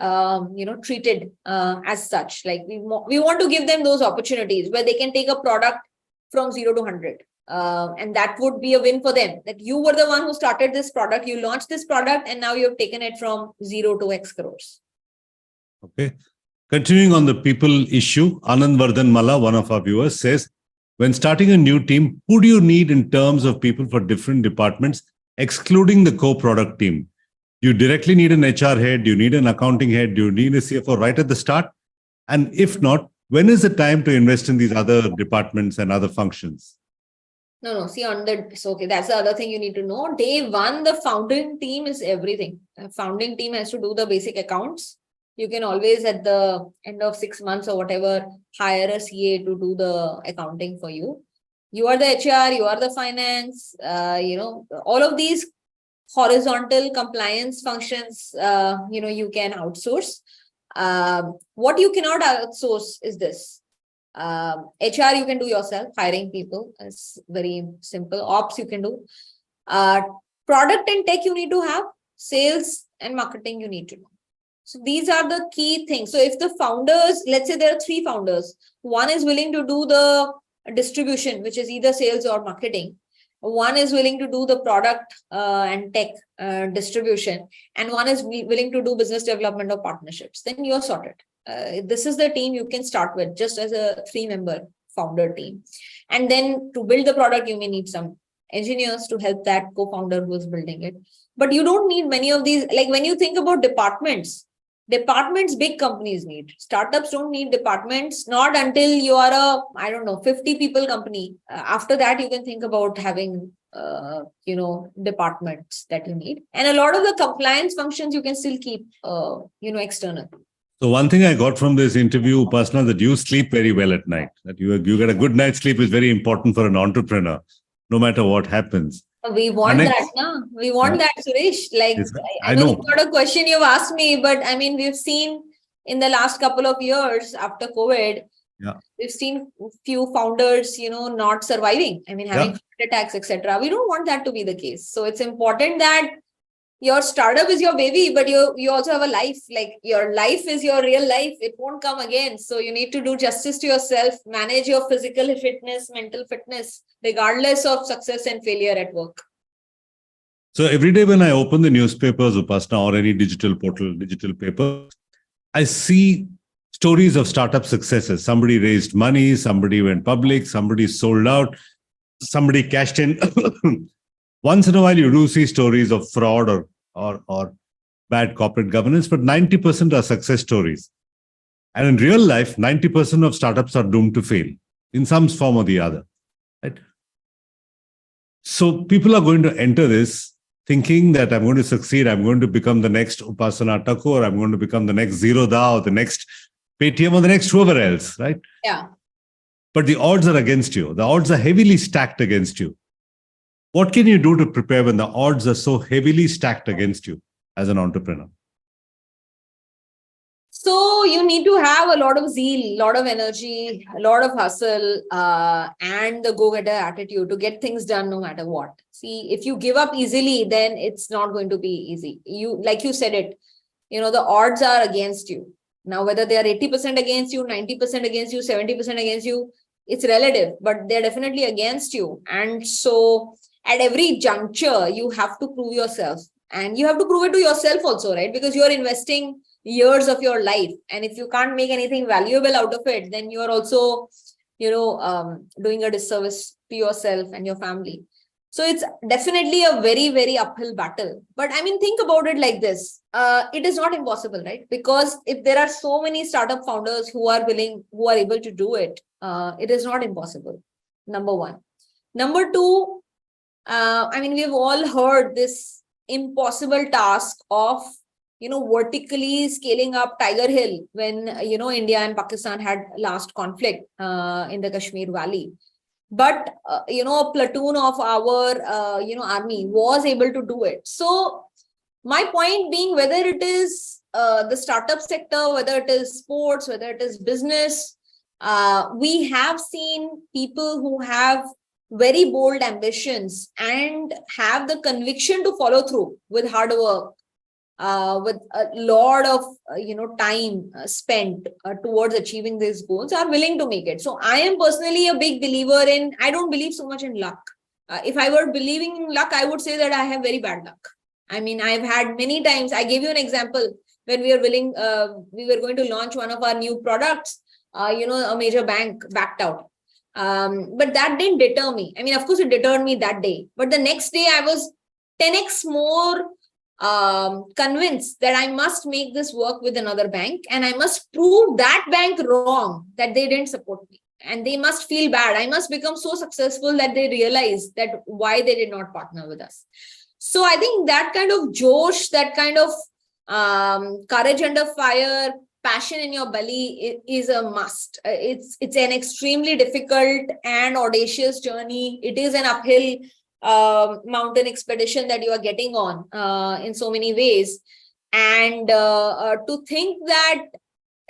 treated as such. Like we want to give them those opportunities where they can take a product from 0 to 100, and that would be a win for them, that you were the one who started this product, you launched this product, and now you have taken it from 0 to X crores. Okay. Continuing on the people issue, Anand Vardhan Mala, one of our viewers, says, when starting a new team, who do you need in terms of people for different departments, excluding the co-product team? Do you directly need an HR head? Do you need an accounting head? Do you need a CFO right at the start? And if not, when is the time to invest in these other departments and other functions? No. See, okay, that's the other thing you need to know. Day one, the founding team is everything. The founding team has to do the basic accounts. You can always, at the end of 6 months or whatever, hire a CA to do the accounting for you. You are the HR, you are the finance, all of these horizontal compliance functions, you can outsource. What you cannot outsource is this. HR you can do yourself, hiring people. It's very simple. Ops you can do. Product and tech you need to have. Sales and marketing you need to know. So these are the key things. So if the founders, let's say there are 3 founders, one is willing to do the distribution, which is either sales or marketing. One is willing to do the product and tech distribution, and one is willing to do business development or partnerships. Then you're sorted. This is the team you can start with, just as a 3-member founder team. And then to build the product, you may need some engineers to help that co-founder who is building it. But you don't need many of these. Like when you think about departments, Departments big companies need. Startups don't need departments, not until you are a, I don't know, 50 people company. After that, you can think about having, departments that you need. And a lot of the compliance functions you can still keep, external. So one thing I got from this interview, Upasana, that you sleep very well at night. That you get a good night's sleep is very important for an entrepreneur, no matter what happens. We want that, no? We want that, Suresh. Like, Yes, I know it's not a question you've asked me, but I mean, we've seen in the last couple of years after COVID, we've seen few founders, not surviving. I mean, having heart attacks, etc. We don't want that to be the case. So it's important that your startup is your baby, but you also have a life. Like, your life is your real life. It won't come again. So you need to do justice to yourself, manage your physical fitness, mental fitness, regardless of success and failure at work. So every day when I open the newspapers, Upasana, or any digital portal, digital paper, I see stories of startup successes. Somebody raised money, somebody went public, somebody sold out, somebody cashed in. Once in a while, you do see stories of fraud or bad corporate governance, but 90% are success stories. And in real life, 90% of startups are doomed to fail in some form or the other. Right? So people are going to enter this thinking that I'm going to succeed, I'm going to become the next Upasana Taku, or I'm going to become the next Zerodha, or the next Paytm, or the next whoever else, right? Yeah. But the odds are against you. The odds are heavily stacked against you. What can you do to prepare when the odds are so heavily stacked against you as an entrepreneur? So you need to have a lot of zeal, a lot of energy, a lot of hustle, and the go-getter attitude to get things done no matter what. See, if you give up easily, then it's not going to be easy. Like you said it, the odds are against you. Now, whether they are 80% against you, 90% against you, 70% against you, it's relative, but they're definitely against you. And so at every juncture, you have to prove yourself, and you have to prove it to yourself also, right? Because you're investing years of your life, and if you can't make anything valuable out of it, then you're also, doing a disservice to yourself and your family. So it's definitely a very, very uphill battle. But I mean, think about it like this. It is not impossible, right? Because if there are so many startup founders who are able to do it, it is not impossible. Number one. Number two, we've all heard this impossible task of, vertically scaling up Tiger Hill when, India and Pakistan had last conflict in the Kashmir Valley. But, a platoon of our, army was able to do it. So my point being, whether it is the startup sector, whether it is sports, whether it is business, we have seen people who have very bold ambitions and have the conviction to follow through with hard work, with a lot of time spent towards achieving these goals, are willing to make it. So I am personally a big believer in, I don't believe so much in luck. If I were believing in luck, I would say that I have very bad luck. I mean, I've had many times, I gave you an example when we were going to launch one of our new products, a major bank backed out. But that didn't deter me. I mean, of course it deterred me that day, but the next day I was 10x more convinced that I must make this work with another bank, and I must prove that bank wrong, that they didn't support me, and they must feel bad. I must become so successful that they realize that why they did not partner with us. So I think that kind of josh, that kind of courage under fire, passion in your belly is a must. It's an extremely difficult and audacious journey. It is an uphill mountain expedition that you are getting on in so many ways. And to think that,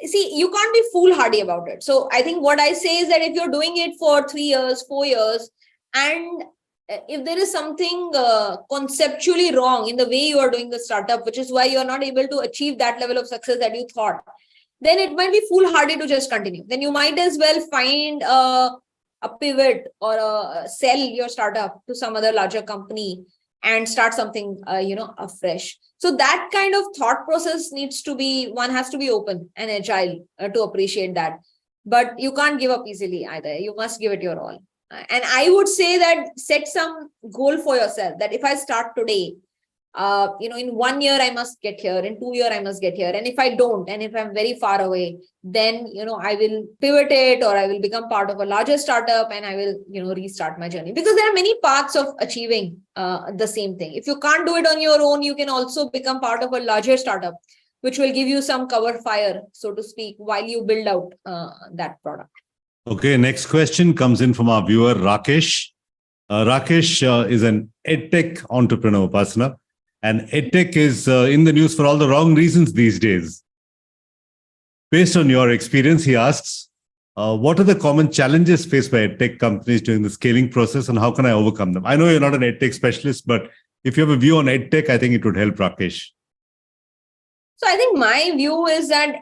see, you can't be foolhardy about it. So I think what I say is that if you're doing it for 3 years, 4 years, and if there is something conceptually wrong in the way you are doing the startup, which is why you're not able to achieve that level of success that you thought, then it might be foolhardy to just continue. Then you might as well find a pivot or sell your startup to some other larger company and start something, afresh. So that kind of thought process one has to be open and agile to appreciate that. But you can't give up easily either. You must give it your all. And I would say that set some goal for yourself that if I start today, in 1 year, I must get here. In 2 years, I must get here. And if I don't, and if I'm very far away, then, I will pivot it, or I will become part of a larger startup, and I will, restart my journey. Because there are many paths of achieving the same thing. If you can't do it on your own, you can also become part of a larger startup, which will give you some cover fire, so to speak, while you build out that product. Okay, next question comes in from our viewer, Rakesh. Rakesh is an edtech entrepreneur, Upasana. And edtech is in the news for all the wrong reasons these days. Based on your experience, he asks, what are the common challenges faced by edtech companies during the scaling process, and how can I overcome them? I know you're not an edtech specialist, but if you have a view on edtech, I think it would help, Rakesh. So I think my view is that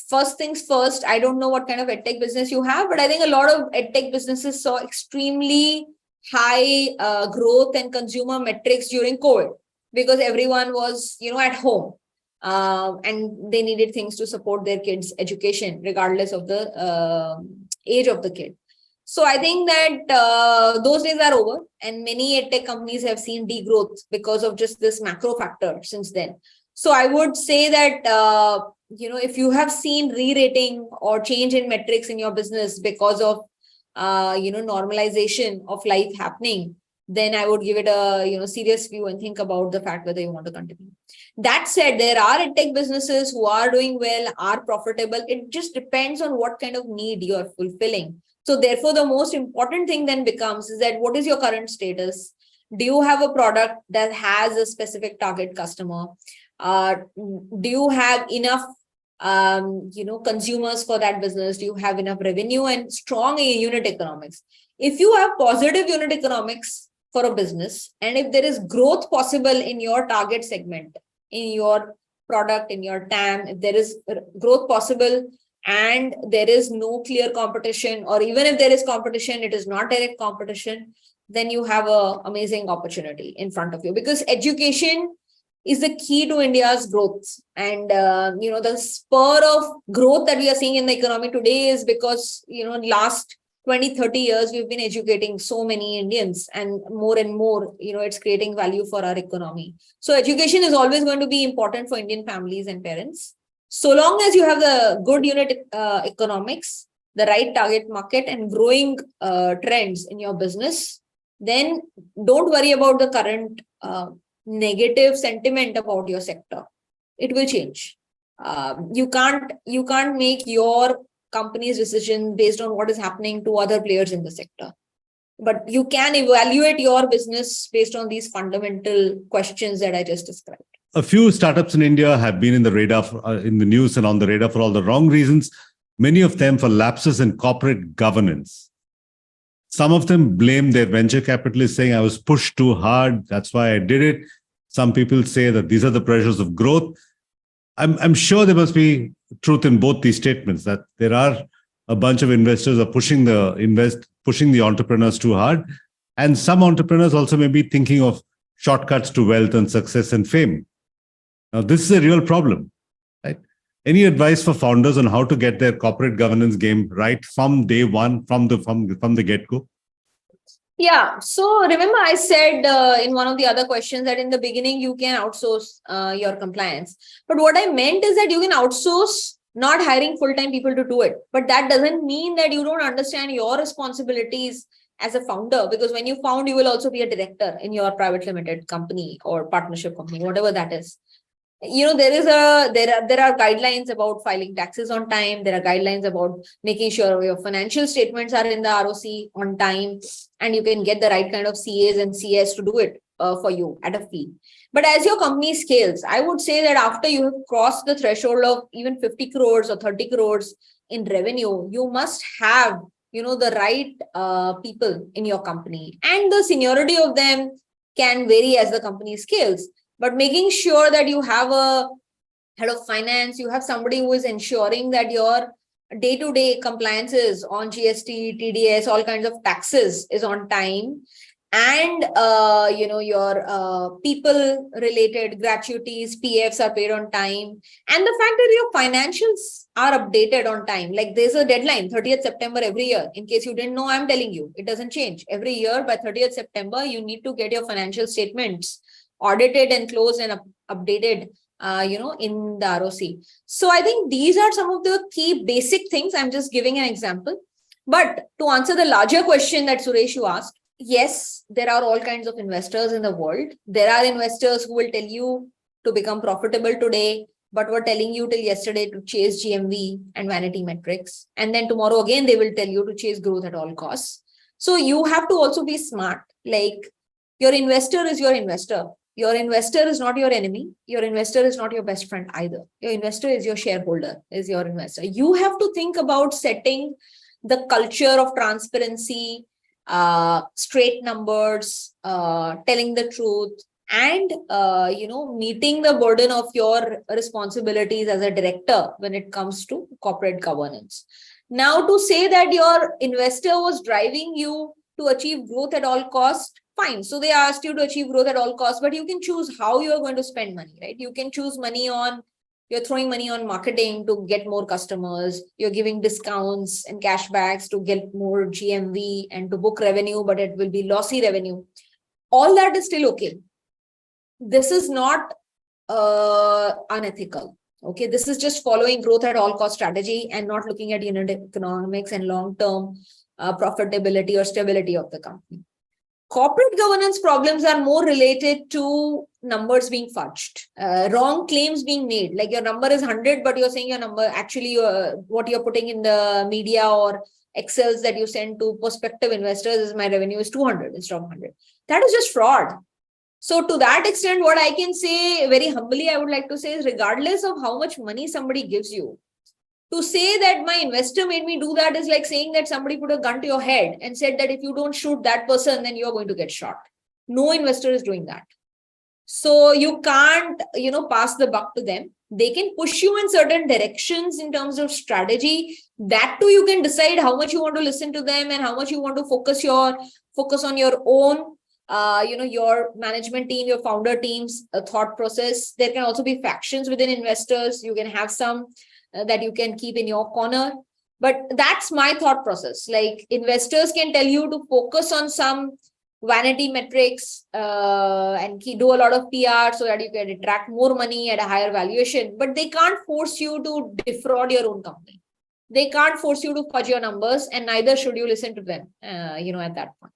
first things first, I don't know what kind of edtech business you have, but I think a lot of edtech businesses saw extremely high growth and consumer metrics during COVID, because everyone was, at home, and they needed things to support their kids' education, regardless of the age of the kid. So I think that those days are over, and many edtech companies have seen degrowth because of just this macro factor since then. So I would say that, if you have seen re-rating or change in metrics in your business because of, normalization of life happening, then I would give it a, serious view and think about the fact whether you want to continue. That said, there are edtech businesses who are doing well, are profitable. It just depends on what kind of need you are fulfilling. So therefore, the most important thing then becomes is that what is your current status? Do you have a product that has a specific target customer? Do you have enough consumers for that business? Do you have enough revenue and strong unit economics? If you have positive unit economics for a business, and if there is growth possible in your target segment, in your product, in your TAM, if there is growth possible and there is no clear competition, or even if there is competition, it is not direct competition, then you have an amazing opportunity in front of you, because education is the key to India's growth. And, the spur of growth that we are seeing in the economy today is because, last 20, 30 years, we've been educating so many Indians, and more, it's creating value for our economy. So education is always going to be important for Indian families and parents. So long as you have the good unit economics, the right target market, and growing trends in your business, then don't worry about the current negative sentiment about your sector. It will change. You can't make your company's decision based on what is happening to other players in the sector, but you can evaluate your business based on these fundamental questions that I just described. A few startups in India have been in the radar, in the news and on the radar for all the wrong reasons. Many of them for lapses in corporate governance. Some of them blame their venture capitalists, saying, I was pushed too hard, that's why I did it. Some people say that these are the pressures of growth. I'm sure there must be truth in both these statements, that there are a bunch of investors are pushing the entrepreneurs too hard. And some entrepreneurs also may be thinking of shortcuts to wealth and success and fame. Now, this is a real problem, right? Any advice for founders on how to get their corporate governance game right from day one, from the get-go? Yeah. So remember, I said in one of the other questions that in the beginning, you can outsource your compliance. But what I meant is that you can outsource, not hiring full-time people to do it. But that doesn't mean that you don't understand your responsibilities as a founder, because when you found, you will also be a director in your private limited company or partnership company, whatever that is. There are guidelines about filing taxes on time. There are guidelines about making sure your financial statements are in the ROC on time, and you can get the right kind of CAs and CS to do it for you at a fee. But as your company scales, I would say that after you have crossed the threshold of even 50 crores or 30 crores in revenue, you must have, the right people in your company, and the seniority of them can vary as the company scales. But making sure that you have a head of finance, you have somebody who is ensuring that your day-to-day compliances on GST, TDS, all kinds of taxes is on time. And, your people-related gratuities, PFs are paid on time. And the fact that your financials are updated on time. Like there's a deadline, 30th September every year. In case you didn't know, I'm telling you, it doesn't change. Every year by 30th September, you need to get your financial statements audited and closed and updated, in the ROC. So I think these are some of the key basic things. I'm just giving an example. But to answer the larger question that Suresh, you asked, yes, there are all kinds of investors in the world. There are investors who will tell you to become profitable today, but were telling you till yesterday to chase GMV and vanity metrics. And then tomorrow again, they will tell you to chase growth at all costs. So you have to also be smart. Like, your investor is your investor. Your investor is not your enemy. Your investor is not your best friend either. Your investor is your shareholder, is your investor. You have to think about setting the culture of transparency, straight numbers, telling the truth, and meeting the burden of your responsibilities as a director when it comes to corporate governance. Now, to say that your investor was driving you to achieve growth at all costs, fine. So they asked you to achieve growth at all costs, but you can choose how you are going to spend money, right? You can choose you're throwing money on marketing to get more customers. You're giving discounts and cashbacks to get more GMV and to book revenue, but it will be lossy revenue. All that is still okay. This is not unethical. Okay, this is just following growth at all cost strategy and not looking at unit economics and long-term profitability or stability of the company. Corporate governance problems are more related to numbers being fudged, wrong claims being made. Like, your number is 100, but you're saying your number, actually what you're putting in the media or Excels that you send to prospective investors is my revenue is 200 instead of 100. That is just fraud. So to that extent, what I can say very humbly, I would like to say is, regardless of how much money somebody gives you, to say that my investor made me do that is like saying that somebody put a gun to your head and said that if you don't shoot that person, then you're going to get shot. No investor is doing that. So you can't, pass the buck to them. They can push you in certain directions in terms of strategy. That too, you can decide how much you want to listen to them and how much you want to focus on your own, your management team, your founder team's thought process. There can also be factions within investors. You can have some that you can keep in your corner. But that's my thought process. Like, investors can tell you to focus on some vanity metrics and do a lot of PR so that you can attract more money at a higher valuation. But they can't force you to defraud your own company. They can't force you to fudge your numbers, and neither should you listen to them, at that point.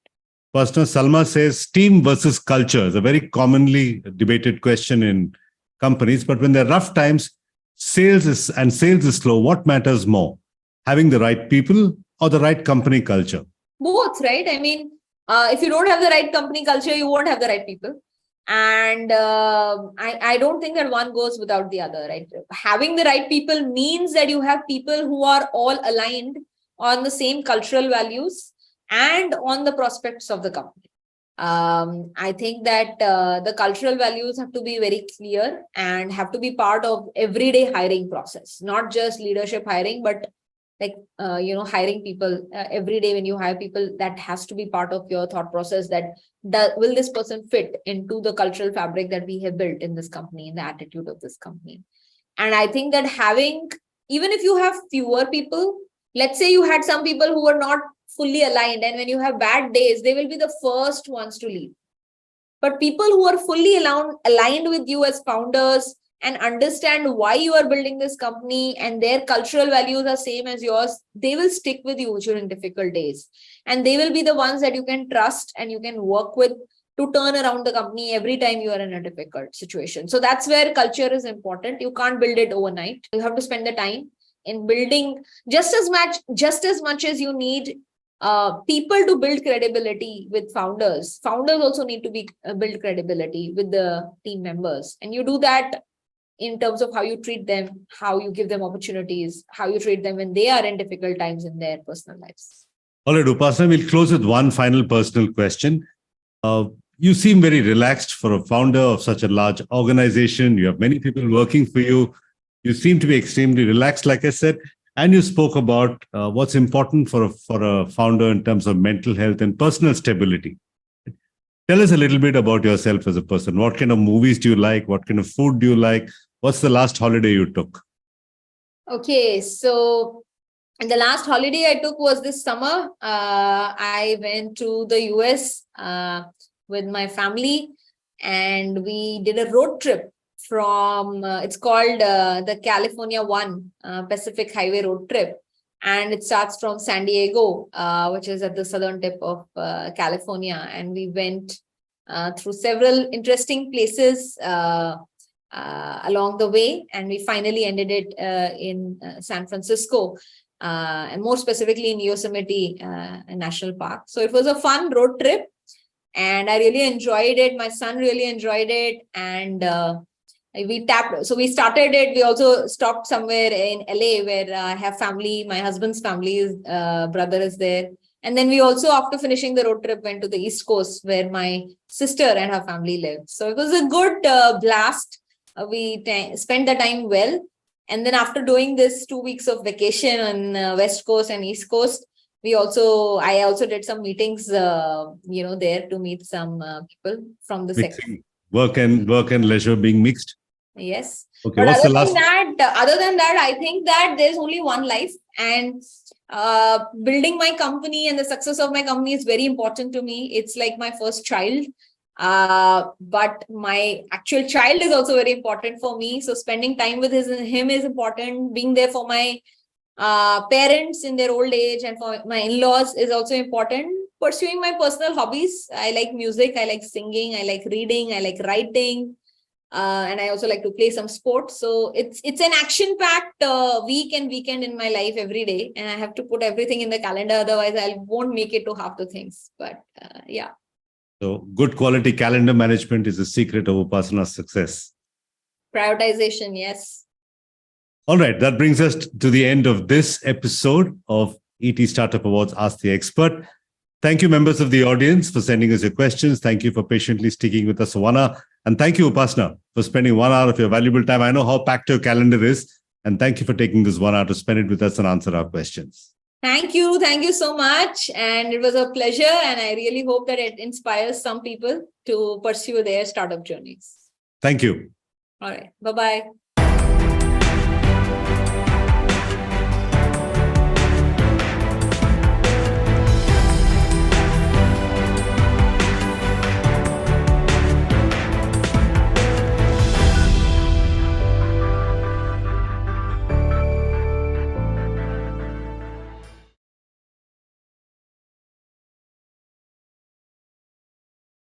Pastor Salma says, team versus culture is a very commonly debated question in companies. But when there are rough times, sales is slow, what matters more? Having the right people or the right company culture? Both, right? I mean, if you don't have the right company culture, you won't have the right people. And I don't think that one goes without the other, right? Having the right people means that you have people who are all aligned on the same cultural values and on the prospects of the company. I think that the cultural values have to be very clear and have to be part of everyday hiring process, not just leadership hiring, but like, hiring people every day. When you hire people, that has to be part of your thought process, that will this person fit into the cultural fabric that we have built in this company, in the attitude of this company. And I think that even if you have fewer people, let's say you had some people who were not fully aligned, and when you have bad days, they will be the first ones to leave. But people who are fully aligned with you as founders and understand why you are building this company and their cultural values are same as yours, they will stick with you during difficult days. And they will be the ones that you can trust and you can work with to turn around the company every time you are in a difficult situation. So that's where culture is important. You can't build it overnight. You have to spend the time in building just as much as you need people to build credibility with founders. Founders also need to build credibility with the team members. And you do that in terms of how you treat them, how you give them opportunities, how you treat them when they are in difficult times in their personal lives. All right, Upasana, we'll close with one final personal question. You seem very relaxed for a founder of such a large organization. You have many people working for you. You seem to be extremely relaxed, like I said. And you spoke about what's important for a founder in terms of mental health and personal stability. Tell us a little bit about yourself as a person. What kind of movies do you like? What kind of food do you like? What's the last holiday you took? Okay, so the last holiday I took was this summer. I went to the US with my family. and we did a road trip from, it's called the California One Pacific Highway Road Trip. And it starts from San Diego, which is at the southern tip of California. And we went through several interesting places along the way. And we finally ended it in San Francisco, and more specifically in Yosemite National Park. So it was a fun road trip, and I really enjoyed it. My son really enjoyed it. And we started it. We also stopped somewhere in LA where I have family. My husband's family brother is there. And then we also, after finishing the road trip, went to the East Coast where my sister and her family lived. So it was a good blast. We spent the time well. And then after doing this 2 weeks of vacation on West Coast and East Coast, I also did some meetings, there to meet some people from the sector. Work and leisure being mixed. Yes. Okay. But What's the last? Other than that, I think that there's only one life, and building my company and the success of my company is very important to me. It's like my first child. But my actual child is also very important for me. So spending time with him is important. Being there for my parents in their old age and for my in-laws is also important. Pursuing my personal hobbies. I like music. I like singing. I like reading. I like writing. And I also like to play some sports. So it's an action-packed week and weekend in my life every day. And I have to put everything in the calendar. Otherwise, I won't make it to half the things. But yeah. So good quality calendar management is the secret of Upasana's success. Prioritization, yes. All right. That brings us to the end of this episode of ET Startup Awards Ask the Expert. Thank you, members of the audience, for sending us your questions. Thank you for patiently sticking with us for 1 hour. And thank you, Upasana, for spending 1 hour of your valuable time. I know how packed your calendar is. And thank you for taking this 1 hour to spend it with us and answer our questions. Thank you. Thank you so much. And it was a pleasure. And I really hope that it inspires some people to pursue their startup journeys. Thank you. All right. Bye-bye.